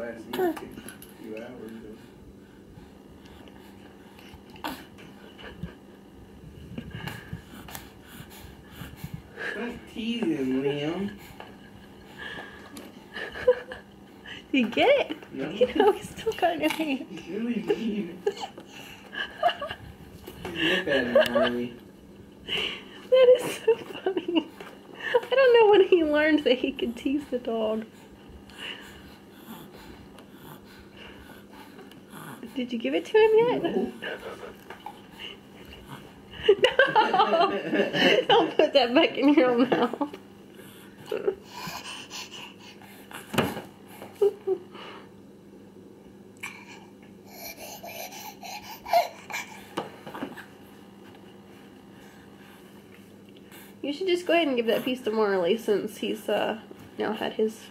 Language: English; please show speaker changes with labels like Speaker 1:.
Speaker 1: last few hours. Don't tease him, Liam.
Speaker 2: Did you get it?
Speaker 1: No.
Speaker 2: You know, he's still got it in his hand.
Speaker 1: He's really mean. Nip at him, Harley.
Speaker 2: That is so funny. I don't know when he learned that he could tease the dog. Did you give it to him yet? No. No! Don't put that back in your mouth. You should just go ahead and give that piece to Marley since he's now had his